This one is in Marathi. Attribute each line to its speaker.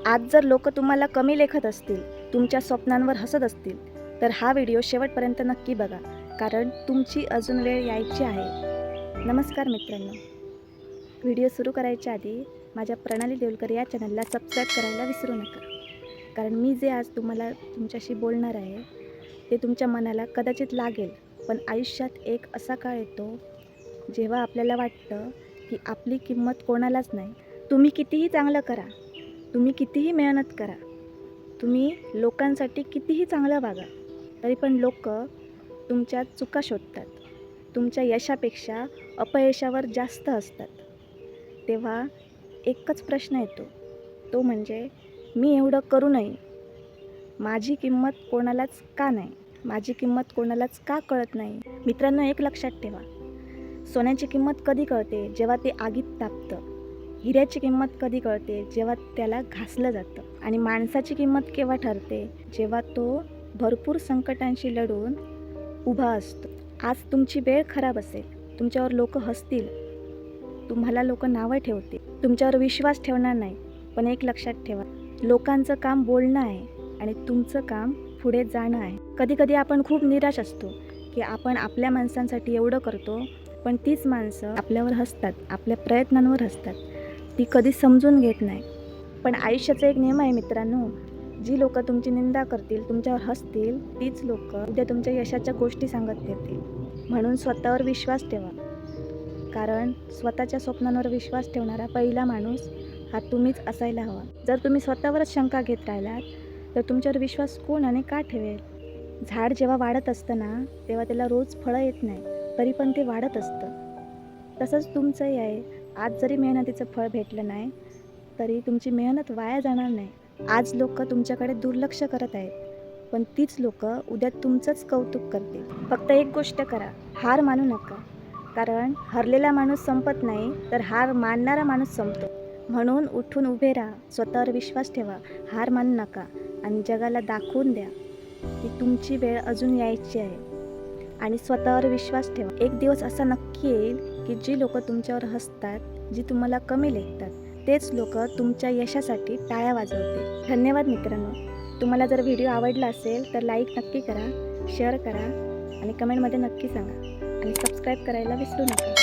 Speaker 1: आज जर लोक तुम्हाला कमी लेखत असतील, तुमच्या स्वप्नांवर हसत असतील, तर हा व्हिडिओ शेवटपर्यंत नक्की बघा, कारण तुमची अजून वेळ यायची आहे. नमस्कार मित्रांनो, व्हिडिओ सुरू करायच्या आधी माझ्या प्रणाली देवलकर या चॅनलला सबस्क्राईब करायला विसरू नका, कारण मी जे आज तुम्हाला तुमच्याशी बोलणार आहे ते तुमच्या मनाला कदाचित लागेल. पण आयुष्यात एक असा काळ येतो जेव्हा आपल्याला वाटतं की आपली किंमत कोणालाच नाही. तुम्ही कितीही चांगलं करा, तुम्ही कितीही मेहनत करा, तुम्ही लोकांसाठी कितीही चांगलं वागा, तरी पण लोक तुमच्या चुका शोधतात. तुमच्या यशापेक्षा अपयशावर जास्त असतात. तेव्हा एकच प्रश्न येतो, तो म्हणजे मी एवढं करू नये, माझी किंमत कोणालाच का नाही, माझी किंमत कोणालाच का कळत नाही. मित्रांनो, एक लक्षात ठेवा, सोन्याची किंमत कधी कळते जेव्हा ते आगीत तापतं. हिऱ्याची किंमत कधी कळते जेव्हा त्याला घासलं जातं. आणि माणसाची किंमत केव्हा ठरते जेव्हा तो भरपूर संकटांशी लढून उभा असतो. आज तुमची वेळ खराब असेल, तुमच्यावर लोक हसतील, तुम्हाला लोक नावं ठेवतील, तुमच्यावर विश्वास ठेवणार नाही. पण एक लक्षात ठेवा, लोकांचं काम बोलणं आहे आणि तुमचं काम पुढे जाणं आहे. कधीकधी आपण खूप निराश असतो की आपण आपल्या माणसांसाठी एवढं करतो, पण तीच माणसं आपल्यावर हसतात, आपल्या प्रयत्नांवर हसतात. ती कधी समजून घेत नाही. पण आयुष्याचा एक नियम आहे मित्रांनो, जी लोक तुमची निंदा करतील, तुमच्यावर हसतील, तीच लोक उद्या तुमच्या यशाच्या गोष्टी सांगत फिरतील. म्हणून स्वतःवर विश्वास ठेवा, कारण स्वतःच्या स्वप्नांवर विश्वास ठेवणारा पहिला माणूस हा तुम्हीच असायला हवा. जर तुम्ही स्वतःवरच शंका घेत राहिलात तर तुमच्यावर विश्वास कोण आणि का ठेवेल. झाड जेव्हा वाढत असतं ना, तेव्हा त्याला रोज फळं येत नाही, तरी पण ते वाढत असतं. तसंच तुमचंही आहे. आज जरी मेहनतीचं फळ भेटलं नाही तरी तुमची मेहनत वाया जाणार नाही. आज लोक तुमच्याकडे दुर्लक्ष करत आहेत, पण तीच लोक उद्या तुमचंच कौतुक करतील. फक्त एक गोष्ट करा, हार मानू नका, कारण हरलेला माणूस संपत नाही, तर हार मानणारा माणूस संपतो. म्हणून उठून उभे राहा, स्वतःवर विश्वास ठेवा, हार मानू नका आणि जगाला दाखवून द्या की तुमची वेळ अजून यायची आहे. आणि स्वतःवर विश्वास ठेवा. एक दिवस असा नक्की येईल की जी लोक तुमच्यावर हसतात, जी तुम्हाला कमी लेखतात, तेच लोक तुमच्या यशासाठी टाळ्या वाजवतील. धन्यवाद मित्रांनो. तुम्हाला जर व्हिडिओ आवडला असेल तर लाईक नक्की करा, शेअर करा आणि कमेंटमध्ये नक्की सांगा आणि सबस्क्राईब करायला विसरू नका.